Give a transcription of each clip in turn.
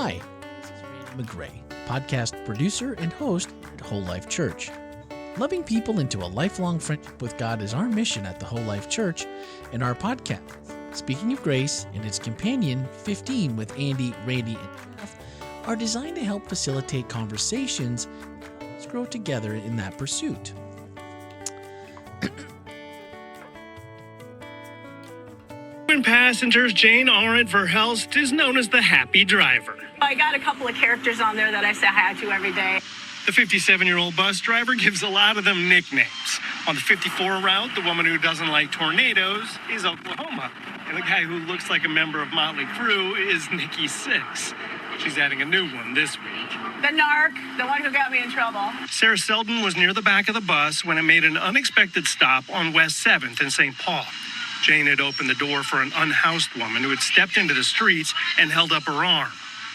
Hi, this is Randy McGray, podcast producer and host at Whole Life Church. Loving people into a lifelong friendship with God is our mission at the Whole Life Church, and our podcast, Speaking of Grace, and its companion, 15 with Andy, Randy, and Jeff, are designed to help facilitate conversations and let's grow together in that pursuit. Passengers, Jane Arendt Verhelst is known as the happy driver. I got a couple of characters on there that I say hi to every day. The 57-year-old bus driver gives a lot of them nicknames. On the 54 route, the woman who doesn't like tornadoes is Oklahoma. And the guy who looks like a member of Motley Crue is Nikki Sixx. She's adding a new one this week. The narc, the one who got me in trouble. Sarah Selden was near the back of the bus when it made an unexpected stop on West 7th in St. Paul. Jane had opened the door for an unhoused woman who had stepped into the streets and held up her arm.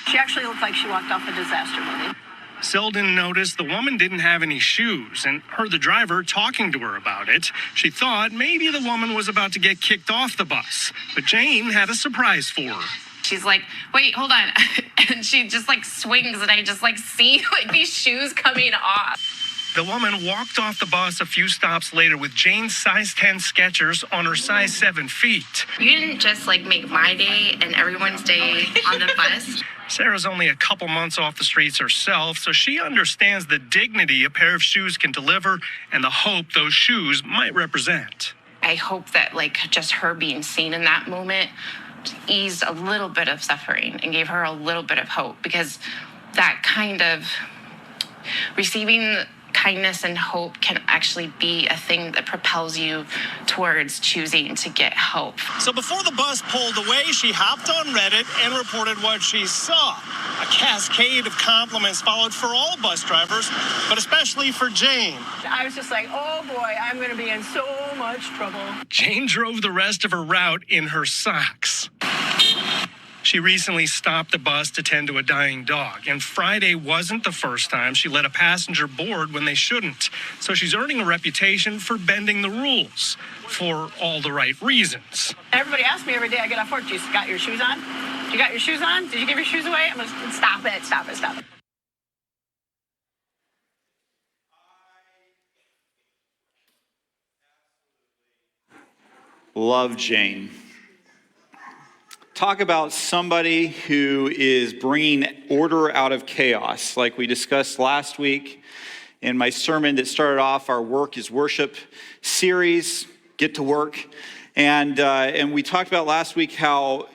She actually looked like she walked off a disaster movie. Selden noticed the woman didn't have any shoes and heard the driver talking to her about it. She thought maybe the woman was about to get kicked off the bus, but Jane had a surprise for her. She's like, wait, hold on. And she just swings and I just see these shoes coming off. The woman walked off the bus a few stops later with Jane's size 10 Skechers on her size 7 feet. You didn't just make my day and everyone's day on the bus. Sarah's only a couple months off the streets herself, so she understands the dignity a pair of shoes can deliver and the hope those shoes might represent. I hope that just her being seen in that moment eased a little bit of suffering and gave her a little bit of hope, because that kind of receiving kindness and hope can actually be a thing that propels you towards choosing to get help. So before the bus pulled away, she hopped on Reddit and reported what she saw. A cascade of compliments followed for all bus drivers, but especially for Jane. I was just like, oh boy, I'm going to be in so much trouble. Jane drove the rest of her route in her socks. She recently stopped the bus to tend to a dying dog, and Friday wasn't the first time she let a passenger board when they shouldn't. So she's earning a reputation for bending the rules for all the right reasons. Everybody asks me every day I get off work, you got your shoes on? You got your shoes on? Did you give your shoes away? I'm going to stop it. Love Jane. Talk about somebody who is bringing order out of chaos, like we discussed last week in my sermon that started off our Work is Worship series, Get to Work. And we talked about last week how,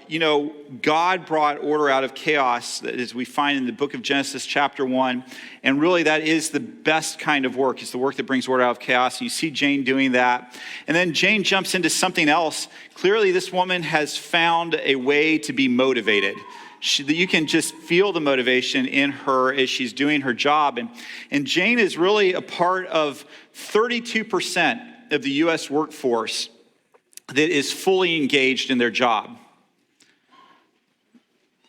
God brought order out of chaos, as we find in the book of Genesis chapter 1. And really that is the best kind of work. It's the work that brings order out of chaos. And you see Jane doing that. And then Jane jumps into something else. Clearly this woman has found a way to be motivated. You can just feel the motivation in her as she's doing her job. And Jane is really a part of 32% of the U.S. workforce that is fully engaged in their job.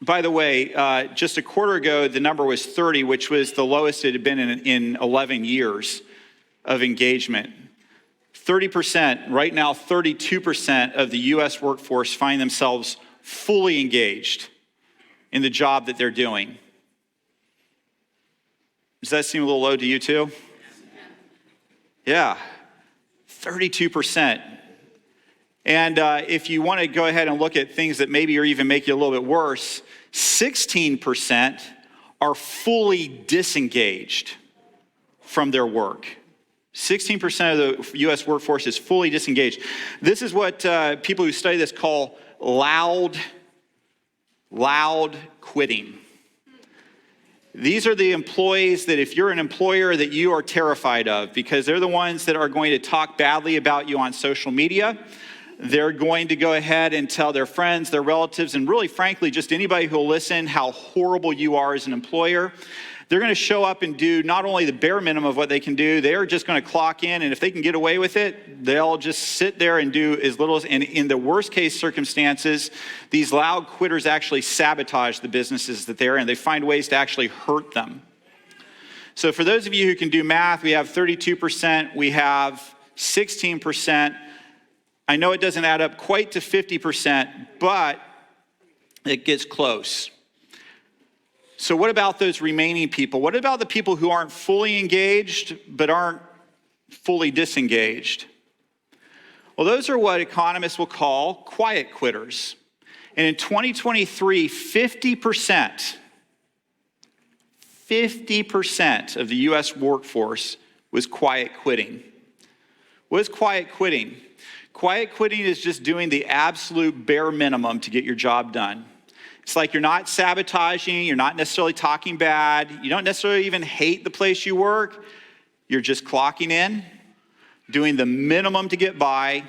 By the way, just a quarter ago, the number was 30, which was the lowest it had been in 11 years of engagement. 30%, right now 32% of the U.S. workforce find themselves fully engaged in the job that they're doing. Does that seem a little low to you too? Yeah, 32%. And if you want to go ahead and look at things that maybe or even make you a little bit worse, 16% are fully disengaged from their work. 16% of the U.S. workforce is fully disengaged. This is what people who study this call loud quitting. These are the employees that if you're an employer that you are terrified of, because they're the ones that are going to talk badly about you on social media. They're going to go ahead and tell their friends, their relatives, and really, frankly, just anybody who will listen how horrible you are as an employer. They're going to show up and do not only the bare minimum of what they can do, they're just going to clock in, and if they can get away with it, they'll just sit there and do as little as, and in the worst case circumstances, these loud quitters actually sabotage the businesses that they're in. They find ways to actually hurt them. So for those of you who can do math, we have 32%, we have 16%. I know it doesn't add up quite to 50%, but it gets close. So what about those remaining people? What about the people who aren't fully engaged but aren't fully disengaged? Well, those are what economists will call quiet quitters. And in 2023, 50% of the US workforce was quiet quitting. What is quiet quitting? Quiet quitting is just doing the absolute bare minimum to get your job done. It's like you're not sabotaging, you're not necessarily talking bad, you don't necessarily even hate the place you work. You're just clocking in, doing the minimum to get by,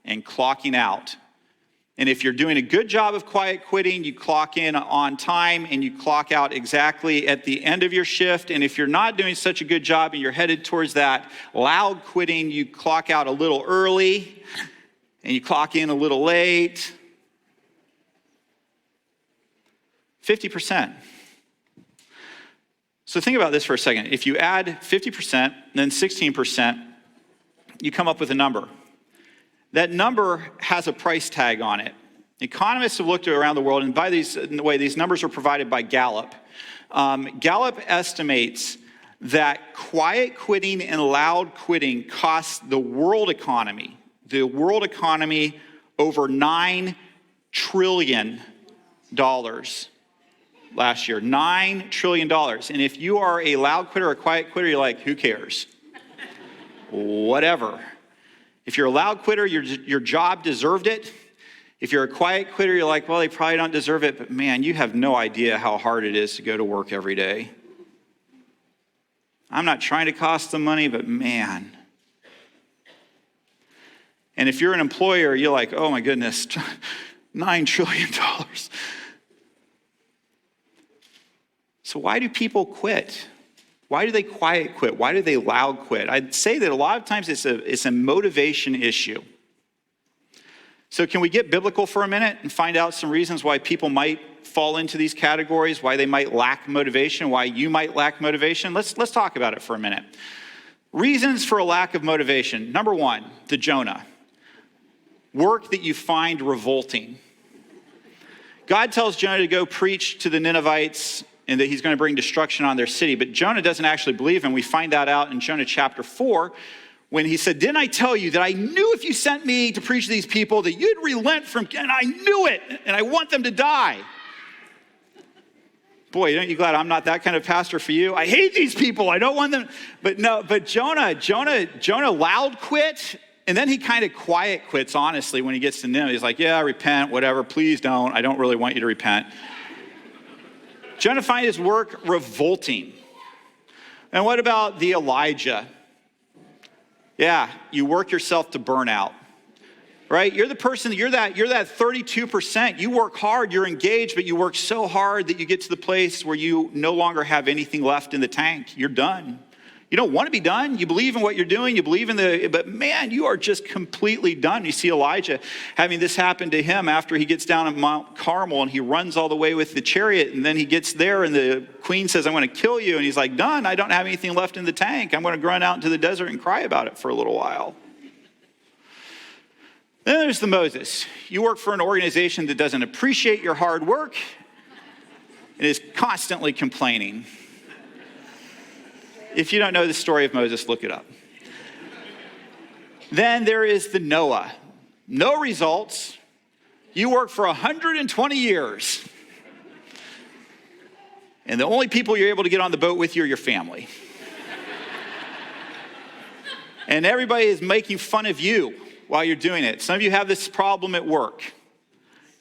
and clocking out. And if you're doing a good job of quiet quitting, you clock in on time and you clock out exactly at the end of your shift. And if you're not doing such a good job and you're headed towards that loud quitting, you clock out a little early and you clock in a little late. 50%. So think about this for a second. If you add 50%, and then 16%, you come up with a number. That number has a price tag on it. Economists have looked around the world, and by these, in the way, these numbers are provided by Gallup. Gallup estimates that quiet quitting and loud quitting costs the world economy over $9 trillion last year. $9 trillion. And if you are a loud quitter or a quiet quitter, you're like, who cares? Whatever. If you're a loud quitter, your job deserved it. If you're a quiet quitter, you're like, well, they probably don't deserve it, but man, you have no idea how hard it is to go to work every day. I'm not trying to cost them money, but man. And if you're an employer, you're like, oh my goodness, $9 trillion. So why do people quit? Why do they quiet quit? Why do they loud quit? I'd say that a lot of times it's a motivation issue. So can we get biblical for a minute and find out some reasons why people might fall into these categories, why they might lack motivation, why you might lack motivation? Let's talk about it for a minute. Reasons for a lack of motivation. Number one, the Jonah. Work that you find revolting. God tells Jonah to go preach to the Ninevites and that he's going to bring destruction on their city. But Jonah doesn't actually believe him. We find that out in Jonah chapter 4 when he said, didn't I tell you that I knew if you sent me to preach to these people that you'd relent from, and I knew it, and I want them to die. Boy, aren't you glad I'm not that kind of pastor for you? I hate these people. I don't want them. But Jonah loud quit, and then he kind of quiet quits, honestly, when he gets to Nineveh. He's like, yeah, repent, whatever, please don't. I don't really want you to repent. Jonah finds his work revolting. And what about the Elijah? Yeah, you work yourself to burnout, right? You're the person, you're that 32%. You work hard, you're engaged, but you work so hard that you get to the place where you no longer have anything left in the tank. You're done. You don't want to be done. You believe in what you're doing. You believe in but man, you are just completely done. You see Elijah having this happen to him after he gets down at Mount Carmel and he runs all the way with the chariot. And then he gets there and the queen says, I'm going to kill you. And he's like, done. I don't have anything left in the tank. I'm going to run out into the desert and cry about it for a little while. Then there's the Moses. You work for an organization that doesn't appreciate your hard work and is constantly complaining. If you don't know the story of Moses, look it up. Then there is the Noah. No results. You work for 120 years. And the only people you're able to get on the boat with you are your family. And everybody is making fun of you while you're doing it. Some of you have this problem at work.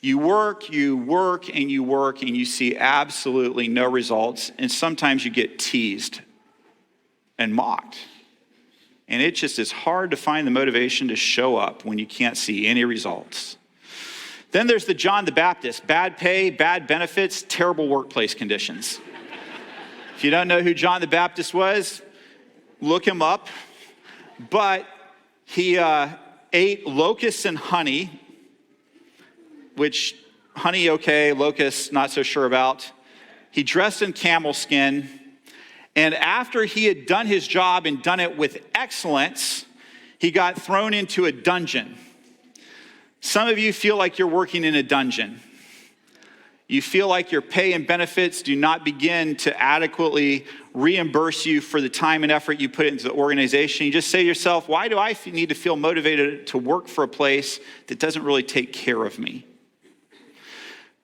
You work, and you see absolutely no results. And sometimes you get teased and mocked. And it just is hard to find the motivation to show up when you can't see any results. Then there's the John the Baptist. Bad pay, bad benefits, terrible workplace conditions. If you don't know who John the Baptist was, look him up. But he ate locusts and honey, which honey, okay, locusts, not so sure about. He dressed in camel skin. And after he had done his job and done it with excellence, he got thrown into a dungeon. Some of you feel like you're working in a dungeon. You feel like your pay and benefits do not begin to adequately reimburse you for the time and effort you put into the organization. You just say to yourself, why do I need to feel motivated to work for a place that doesn't really take care of me?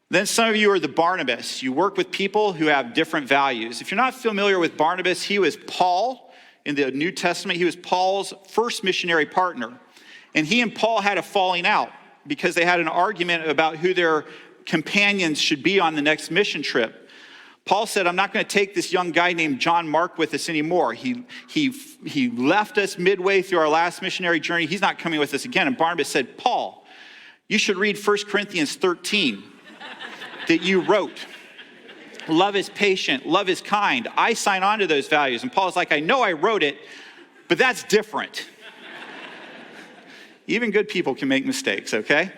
Then some of you are the Barnabas. You work with people who have different values. If you're not familiar with Barnabas, he was Paul in the New Testament. He was Paul's first missionary partner. And he and Paul had a falling out because they had an argument about who their companions should be on the next mission trip. Paul said, I'm not going to take this young guy named John Mark with us anymore. He left us midway through our last missionary journey. He's not coming with us again. And Barnabas said, Paul, you should read 1 Corinthians 13 that you wrote. Love is patient, love is kind. I sign on to those values. And Paul's like, I know I wrote it, but that's different. Even good people can make mistakes, okay?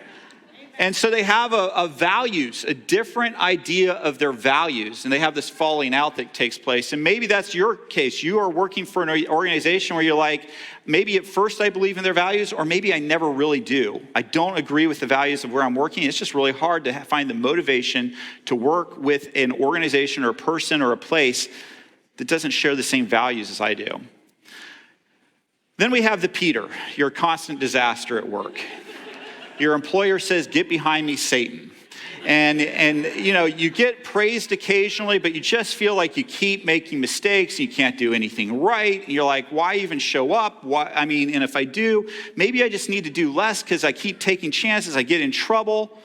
And so they have a different idea of their values, and they have this falling out that takes place. And maybe that's your case. You are working for an organization where you're like, maybe at first I believe in their values, or maybe I never really do. I don't agree with the values of where I'm working. It's just really hard to find the motivation to work with an organization or a person or a place that doesn't share the same values as I do. Then we have the Peter. You're a constant disaster at work. Your employer says, get behind me, Satan. And you know, you get praised occasionally, but you just feel like you keep making mistakes. You can't do anything right. And you're like, why even show up? And if I do, maybe I just need to do less because I keep taking chances. I get in trouble.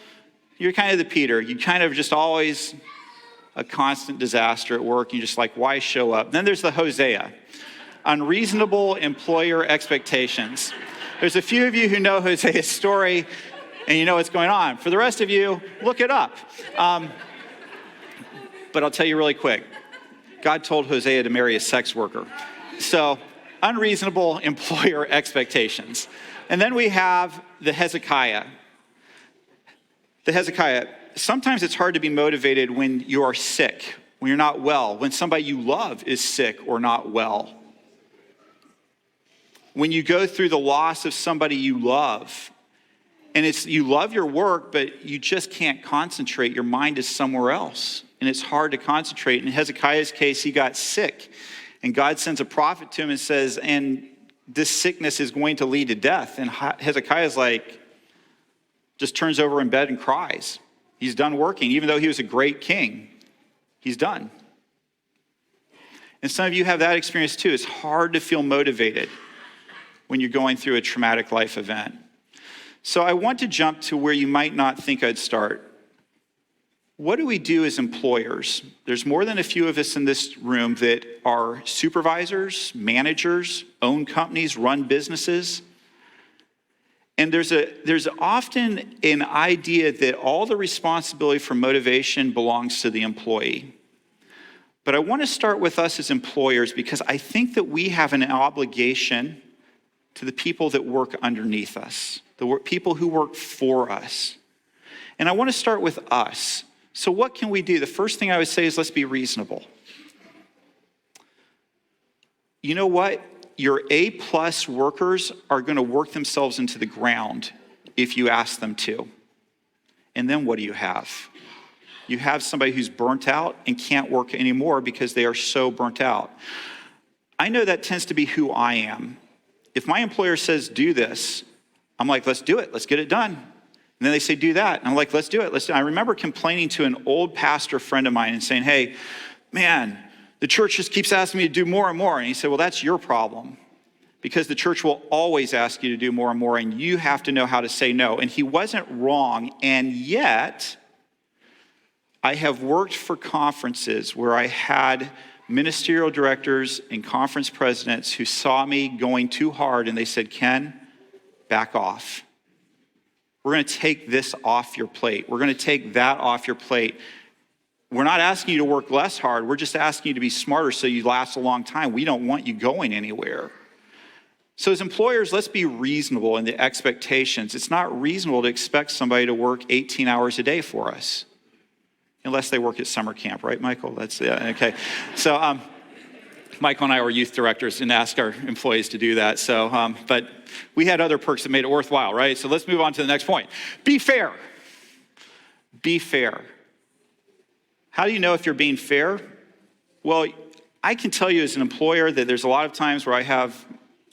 You're kind of the Peter. You kind of just always a constant disaster at work. You're just like, why show up? Then there's the Hosea. Unreasonable employer expectations. There's a few of you who know Hosea's story and you know what's going on. For the rest of you, look it up. But I'll tell you really quick. God told Hosea to marry a sex worker. So, unreasonable employer expectations. And then we have the Hezekiah. The Hezekiah. Sometimes it's hard to be motivated when you are sick, when you're not well, when somebody you love is sick or not well. When you go through the loss of somebody you love, and you love your work, but you just can't concentrate. Your mind is somewhere else, and it's hard to concentrate. In Hezekiah's case, he got sick, and God sends a prophet to him and says, and this sickness is going to lead to death. And Hezekiah's like, just turns over in bed and cries. He's done working, even though he was a great king. He's done. And some of you have that experience too. It's hard to feel motivated when you're going through a traumatic life event. So I want to jump to where you might not think I'd start. What do we do as employers? There's more than a few of us in this room that are supervisors, managers, own companies, run businesses. And there's often an idea that all the responsibility for motivation belongs to the employee. But I want to start with us as employers because I think that we have an obligation to the people that work underneath us, the people who work for us. And I want to start with us. So what can we do? The first thing I would say is let's be reasonable. You know what? Your A+ workers are going to work themselves into the ground if you ask them to. And then what do you have? You have somebody who's burnt out and can't work anymore because they are so burnt out. I know that tends to be who I am. If my employer says, do this, I'm like, let's do it. Let's get it done. And then they say, do that. And I'm like, let's do it. I remember complaining to an old pastor friend of mine and saying, hey, man, the church just keeps asking me to do more and more. And he said, well, that's your problem. Because the church will always ask you to do more and more, and you have to know how to say no. And he wasn't wrong. And yet, I have worked for conferences where I had ministerial directors and conference presidents who saw me going too hard and they said, Ken, back off. We're going to take this off your plate. We're going to take that off your plate. We're not asking you to work less hard. We're just asking you to be smarter so you last a long time. We don't want you going anywhere. So as employers, let's be reasonable in the expectations. It's not reasonable to expect somebody to work 18 hours a day for us. Unless they work at summer camp, right, Michael? Okay. So Michael and I were youth directors and asked our employees to do that. So, but we had other perks that made it worthwhile, right? So let's move on to the next point. Be fair. Be fair. How do you know if you're being fair? Well, I can tell you as an employer that there's a lot of times where I have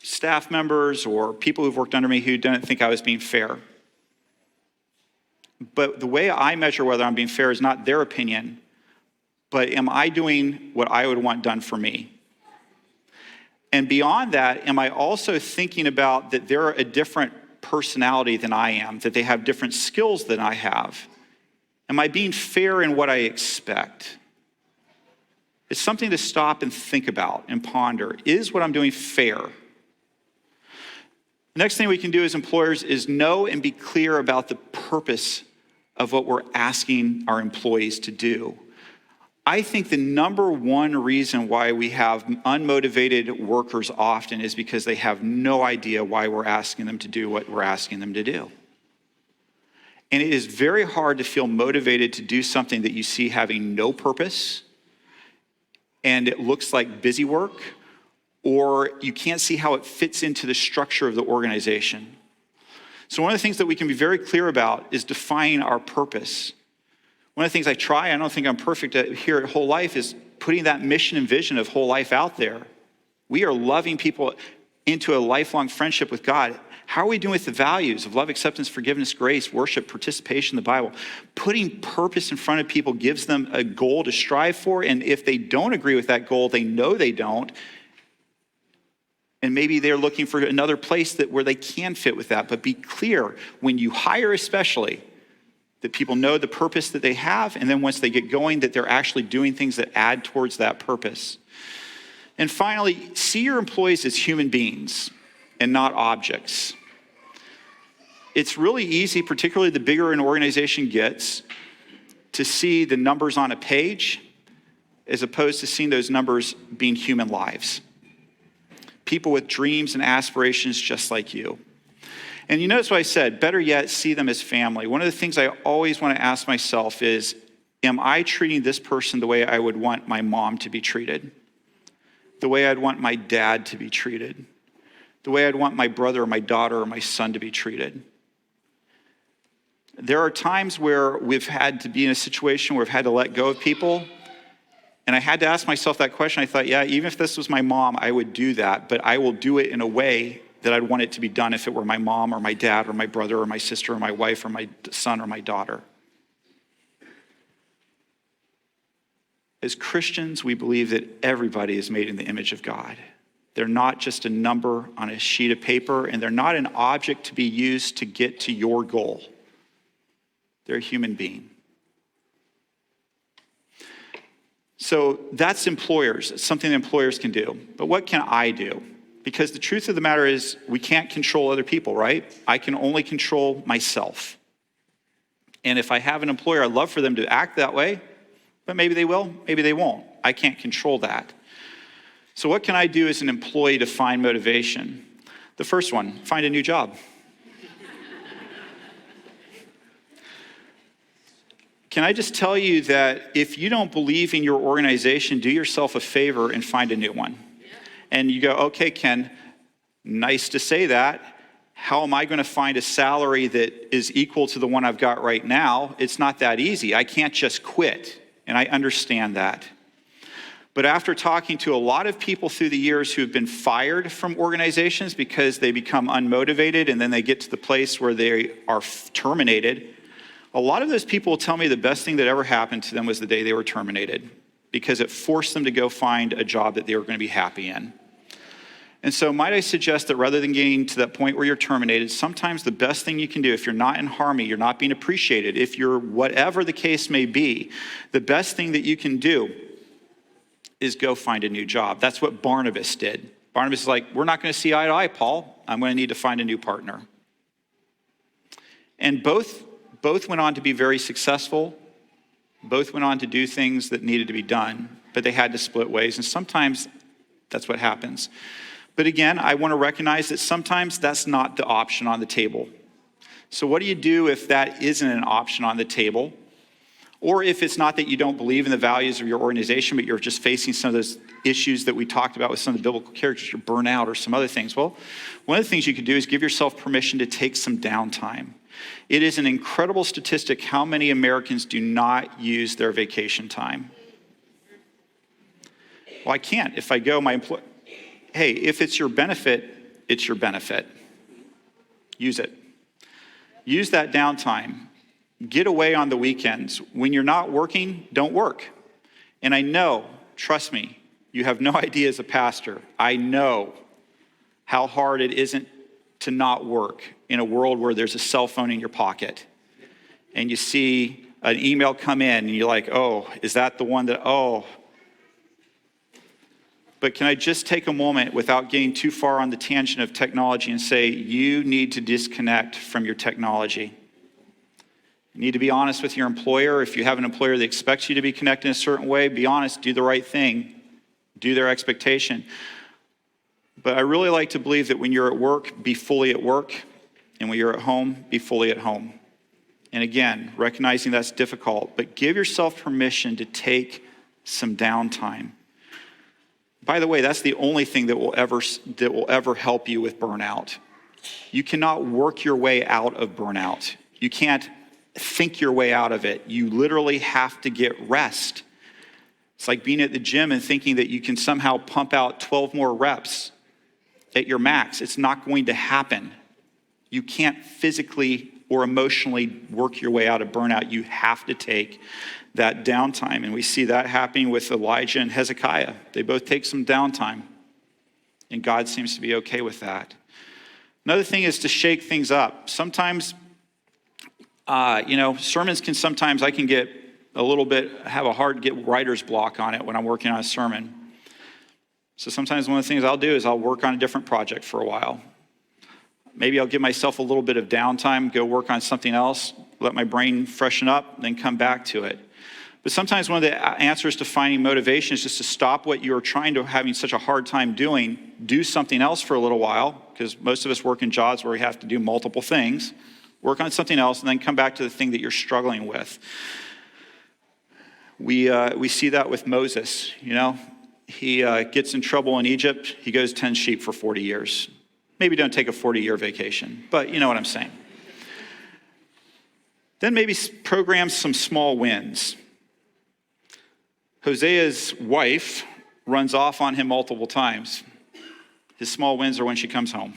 staff members or people who've worked under me who didn't think I was being fair. But the way I measure whether I'm being fair is not their opinion, but am I doing what I would want done for me? And beyond that, am I also thinking about that they're a different personality than I am, that they have different skills than I have? Am I being fair in what I expect? It's something to stop and think about and ponder. Is what I'm doing fair? The next thing we can do as employers is know and be clear about the purpose of what we're asking our employees to do. I think the number one reason why we have unmotivated workers often is because they have no idea why we're asking them to do what we're asking them to do. And it is very hard to feel motivated to do something that you see having no purpose and it looks like busy work, or you can't see how it fits into the structure of the organization. So one of the things that we can be very clear about is defining our purpose. One of the things I don't think I'm perfect at here at Whole Life, is putting that mission and vision of Whole Life out there. We are loving people into a lifelong friendship with God. How are we doing with the values of love, acceptance, forgiveness, grace, worship, participation in the Bible? Putting purpose in front of people gives them a goal to strive for, and if they don't agree with that goal, they know they don't, and maybe they're looking for another place where they can fit with that. But be clear, when you hire especially, that people know the purpose that they have, and then once they get going, that they're actually doing things that add towards that purpose. And finally, see your employees as human beings and not objects. It's really easy, particularly the bigger an organization gets, to see the numbers on a page as opposed to seeing those numbers being human lives. People with dreams and aspirations just like you. And you notice what I said, better yet, see them as family. One of the things I always want to ask myself is, am I treating this person the way I would want my mom to be treated? The way I'd want my dad to be treated? The way I'd want my brother or my daughter or my son to be treated? There are times where we've had to be in a situation where we've had to let go of people. And I had to ask myself that question. I thought, yeah, even if this was my mom, I would do that. But I will do it in a way that I'd want it to be done if it were my mom or my dad or my brother or my sister or my wife or my son or my daughter. As Christians, we believe that everybody is made in the image of God. They're not just a number on a sheet of paper, and they're not an object to be used to get to your goal. They're a human being. So that's employers. It's something that employers can do. But what can I do? Because the truth of the matter is, we can't control other people, right? I can only control myself. And if I have an employer, I'd love for them to act that way, but maybe they will, maybe they won't. I can't control that. So what can I do as an employee to find motivation? The first one, find a new job. Can I just tell you that if you don't believe in your organization, do yourself a favor and find a new one. And you go, okay, Ken, nice to say that. How am I going to find a salary that is equal to the one I've got right now? It's not that easy. I can't just quit. And I understand that. But after talking to a lot of people through the years who have been fired from organizations because they become unmotivated and then they get to the place where they are terminated, a lot of those people will tell me the best thing that ever happened to them was the day they were terminated, because it forced them to go find a job that they were going to be happy in. And so might I suggest that rather than getting to that point where you're terminated, sometimes the best thing you can do, if you're not in harmony, you're not being appreciated, if you're whatever the case may be, the best thing that you can do is go find a new job. That's what Barnabas did. Barnabas is like, we're not going to see eye to eye, Paul. I'm going to need to find a new partner. And both went on to be very successful. Both went on to do things that needed to be done, but they had to split ways. And sometimes that's what happens. But again, I want to recognize that sometimes that's not the option on the table. So what do you do if that isn't an option on the table? Or if it's not that you don't believe in the values of your organization, but you're just facing some of those issues that we talked about with some of the biblical characters, your burnout or some other things. Well, one of the things you could do is give yourself permission to take some downtime. It is an incredible statistic how many Americans do not use their vacation time. Well, I can't. If I go, hey, if it's your benefit, it's your benefit. Use it. Use that downtime. Get away on the weekends. When you're not working, don't work. And I know, trust me, you have no idea as a pastor, I know how hard it isn't to not work in a world where there's a cell phone in your pocket and you see an email come in and you're like, oh, is that the one that, oh. But can I just take a moment without getting too far on the tangent of technology and say, you need to disconnect from your technology. You need to be honest with your employer. If you have an employer that expects you to be connected in a certain way, be honest, do the right thing, do their expectation. But I really like to believe that when you're at work, be fully at work, and when you're at home, be fully at home. And again, recognizing that's difficult, but give yourself permission to take some downtime. By the way, that's the only thing that will ever help you with burnout. You cannot work your way out of burnout. You can't think your way out of it. You literally have to get rest. It's like being at the gym and thinking that you can somehow pump out 12 more reps at your max. It's not going to happen. You can't physically or emotionally work your way out of burnout. You have to take that downtime. And we see that happening with Elijah and Hezekiah. They both take some downtime. And God seems to be okay with that. Another thing is to shake things up. Sometimes, sermons can sometimes, I can get a little bit, have a hard get writer's block on it when I'm working on a sermon. So sometimes one of the things I'll do is I'll work on a different project for a while. Maybe I'll give myself a little bit of downtime, go work on something else, let my brain freshen up, then come back to it. But sometimes one of the answers to finding motivation is just to stop what you're having such a hard time doing, do something else for a little while, because most of us work in jobs where we have to do multiple things, work on something else, and then come back to the thing that you're struggling with. We see that with Moses, He gets in trouble in Egypt. He goes tend sheep for 40 years. Maybe don't take a 40-year vacation, but you know what I'm saying. Then maybe program some small wins. Hosea's wife runs off on him multiple times. His small wins are when she comes home.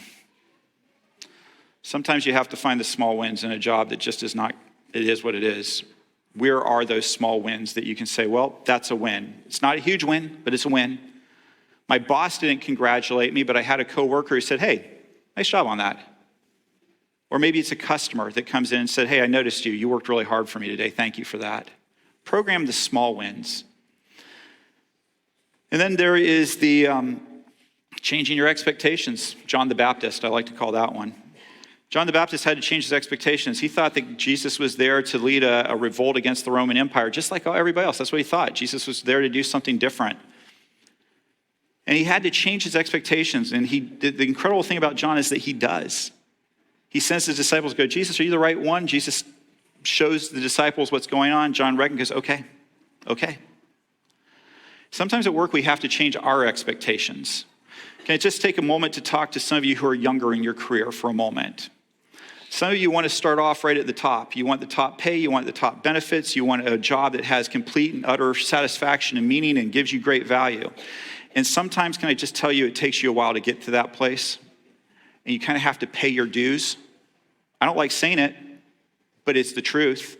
Sometimes you have to find the small wins in a job that just is not, it is what it is. Where are those small wins that you can say, well, that's a win. It's not a huge win, but it's a win. My boss didn't congratulate me, but I had a coworker who said, hey, nice job on that. Or maybe it's a customer that comes in and said, hey, I noticed you. You worked really hard for me today. Thank you for that. Program the small wins. And then there is the changing your expectations. John the Baptist, I like to call that one. John the Baptist had to change his expectations. He thought that Jesus was there to lead a revolt against the Roman Empire, just like everybody else. That's what he thought. Jesus was there to do something different. And he had to change his expectations. And the incredible thing about John is that he does. He sends his disciples, go, Jesus, are you the right one? Jesus shows the disciples what's going on. John Reckon goes, okay. Sometimes at work we have to change our expectations. Can I just take a moment to talk to some of you who are younger in your career for a moment? Some of you want to start off right at the top. You want the top pay, you want the top benefits, you want a job that has complete and utter satisfaction and meaning and gives you great value. And sometimes, can I just tell you, it takes you a while to get to that place. And you kind of have to pay your dues. I don't like saying it, but it's the truth.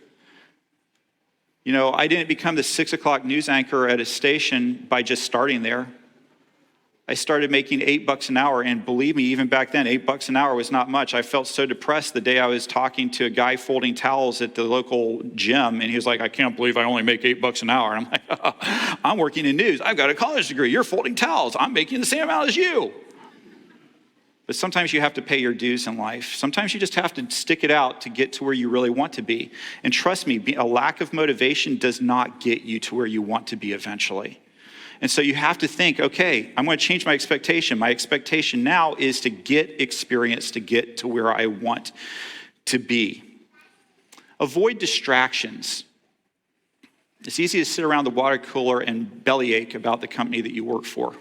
I didn't become the 6 o'clock news anchor at a station by just starting there. I started making $8 an hour, and believe me, even back then, $8 an hour was not much. I felt so depressed the day I was talking to a guy folding towels at the local gym, and he was like, I can't believe I only make $8 an hour. And I'm like, oh, I'm working in news. I've got a college degree. You're folding towels. I'm making the same amount as you. But sometimes you have to pay your dues in life. Sometimes you just have to stick it out to get to where you really want to be. And trust me, a lack of motivation does not get you to where you want to be eventually. And so you have to think, okay, I'm going to change my expectation. My expectation now is to get experience, to get to where I want to be. Avoid distractions. It's easy to sit around the water cooler and bellyache about the company that you work for.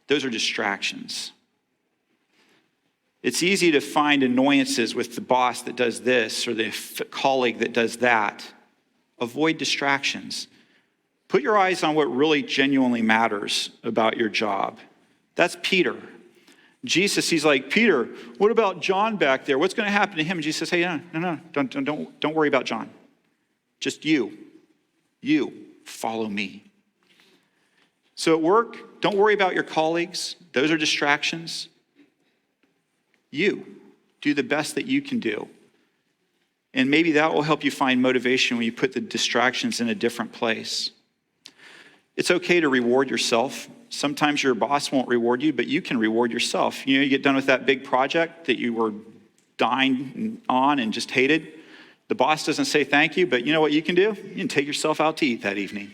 Those are distractions. It's easy to find annoyances with the boss that does this or the colleague that does that. Avoid distractions. Put your eyes on what really genuinely matters about your job. That's Peter. Jesus, he's like, Peter, what about John back there? What's going to happen to him? And Jesus says, hey, no, don't worry about John. Just you follow me. So at work, don't worry about your colleagues. Those are distractions. You do the best that you can do. And maybe that will help you find motivation when you put the distractions in a different place. It's okay to reward yourself. Sometimes your boss won't reward you, but you can reward yourself. You get done with that big project that you were dying on and just hated. The boss doesn't say thank you, but you know what you can do? You can take yourself out to eat that evening.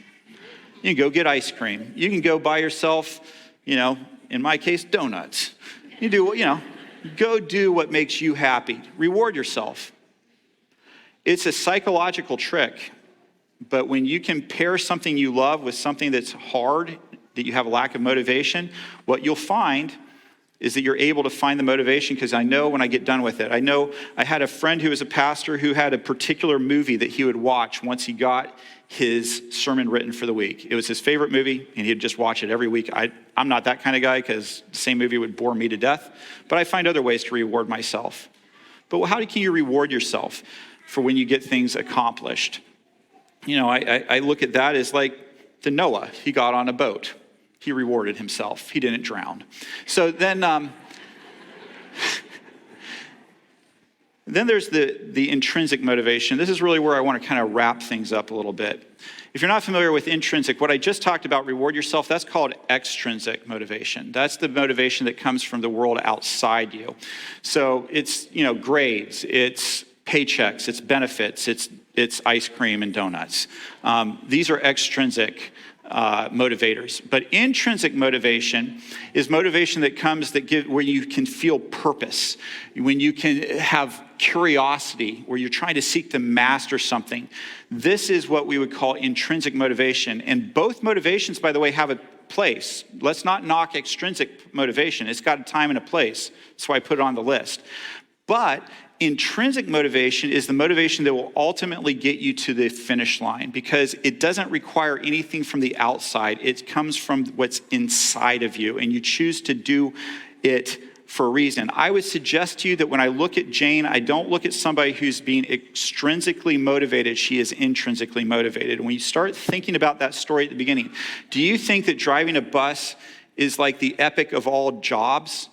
You can go get ice cream. You can go buy yourself, in my case, donuts. Go do what makes you happy. Reward yourself. It's a psychological trick, but when you compare something you love with something that's hard, that you have a lack of motivation, what you'll find is that you're able to find the motivation, because I know when I get done with it. I know I had a friend who was a pastor who had a particular movie that he would watch once he got his sermon written for the week. It was his favorite movie, and he'd just watch it every week. I'm not that kind of guy, because the same movie would bore me to death, but I find other ways to reward myself. But how can you reward yourself for when you get things accomplished? I look at that as like the Noah. He got on a boat. He rewarded himself. He didn't drown. So then there's the intrinsic motivation. This is really where I want to kind of wrap things up a little bit. If you're not familiar with intrinsic, what I just talked about, reward yourself, that's called extrinsic motivation. That's the motivation that comes from the world outside you. So it's, grades, it's paychecks, it's benefits, it's ice cream and donuts. These are extrinsic motivators. But intrinsic motivation is motivation that comes where you can feel purpose, when you can have curiosity, where you're trying to seek to master something. This is what we would call intrinsic motivation. And both motivations, by the way, have a place. Let's not knock extrinsic motivation. It's got a time and a place. That's why I put it on the list. But intrinsic motivation is the motivation that will ultimately get you to the finish line, because it doesn't require anything from the outside. It comes from what's inside of you, and you choose to do it for a reason. I would suggest to you that when I look at Jane, I don't look at somebody who's being extrinsically motivated. She is intrinsically motivated. When you start thinking about that story at the beginning, do you think that driving a bus is like the epic of all jobs?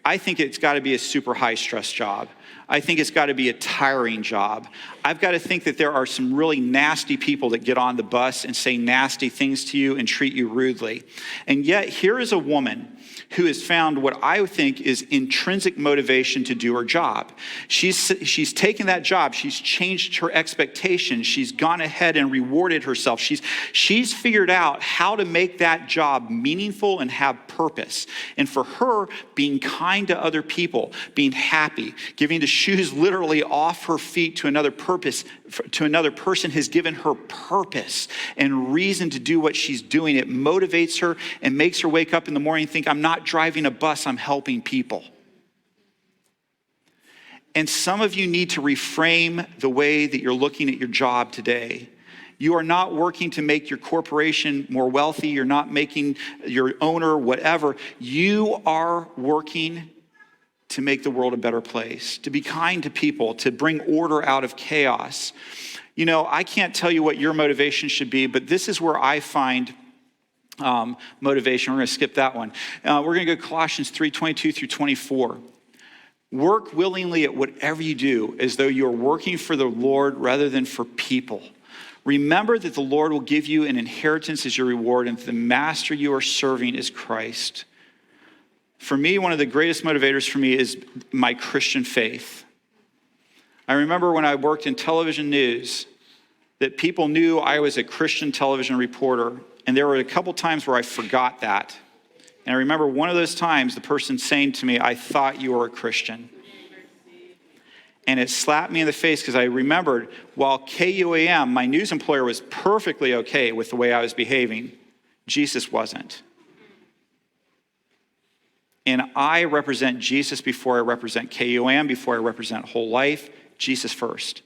I think it's got to be a super high stress job. I think it's got to be a tiring job. I've got to think that there are some really nasty people that get on the bus and say nasty things to you and treat you rudely. And yet here is a woman who has found what I think is intrinsic motivation to do her job. She's taken that job. She's changed her expectations. She's gone ahead and rewarded herself. She's figured out how to make that job meaningful and have purpose. And for her, being kind to other people, being happy, giving the shoes literally off her feet to another person has given her purpose and reason to do what she's doing. It motivates her and makes her wake up in the morning and think, I'm not driving a bus, I'm helping people. And some of you need to reframe the way that you're looking at your job today. You are not working to make your corporation more wealthy. You're not making your owner whatever. You are working to make the world a better place, to be kind to people, to bring order out of chaos. I can't tell you what your motivation should be, but this is where I find motivation. We're going to skip that one. We're going to go Colossians 3:22 through 24. Work willingly at whatever you do, as though you are working for the Lord rather than for people. Remember that the Lord will give you an inheritance as your reward, and the master you are serving is Christ. For me, one of the greatest motivators for me is my Christian faith. I remember when I worked in television news that people knew I was a Christian television reporter, and there were a couple times where I forgot that. And I remember one of those times the person saying to me, I thought you were a Christian. And it slapped me in the face, because I remembered while KUAM, my news employer, was perfectly okay with the way I was behaving, Jesus wasn't. and I represent Jesus before I represent KUM, before I represent Whole Life, Jesus first.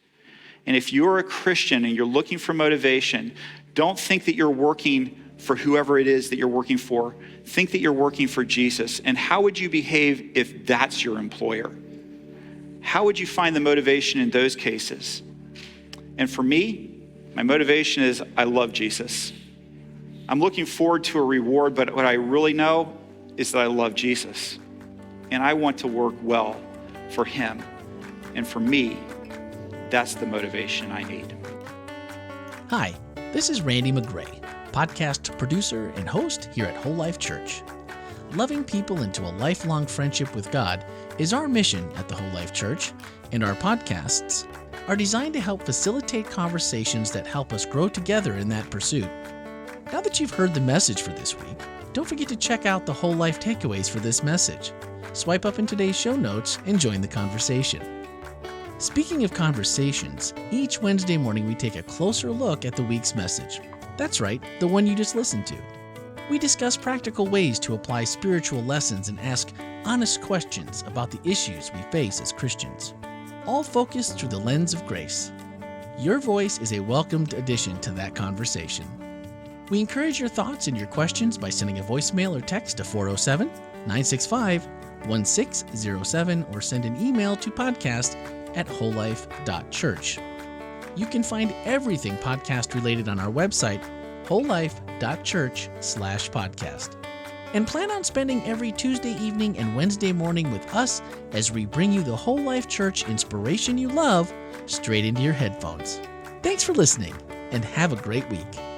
And if you're a Christian and you're looking for motivation, don't think that you're working for whoever it is that you're working for. Think that you're working for Jesus. And how would you behave if that's your employer? How would you find the motivation in those cases? And for me, my motivation is I love Jesus. I'm looking forward to a reward, but what I really know is that I love Jesus. And I want to work well for him. And for me, that's the motivation I need. Hi, this is Randy McGray, podcast producer and host here at Whole Life Church. Loving people into a lifelong friendship with God is our mission at the Whole Life Church, and our podcasts are designed to help facilitate conversations that help us grow together in that pursuit. Now that you've heard the message for this week, don't forget to check out the Whole Life takeaways for this message. Swipe up in today's show notes and join the conversation. Speaking of conversations, each Wednesday morning we take a closer look at the week's message. That's right, the one you just listened to. We discuss practical ways to apply spiritual lessons and ask honest questions about the issues we face as Christians, all focused through the lens of grace. Your voice is a welcomed addition to that conversation. We encourage your thoughts and your questions by sending a voicemail or text to 407-965-1607 or send an email to podcast@wholelife.church. You can find everything podcast related on our website, wholelife.church/podcast. And plan on spending every Tuesday evening and Wednesday morning with us as we bring you the Whole Life Church inspiration you love straight into your headphones. Thanks for listening and have a great week.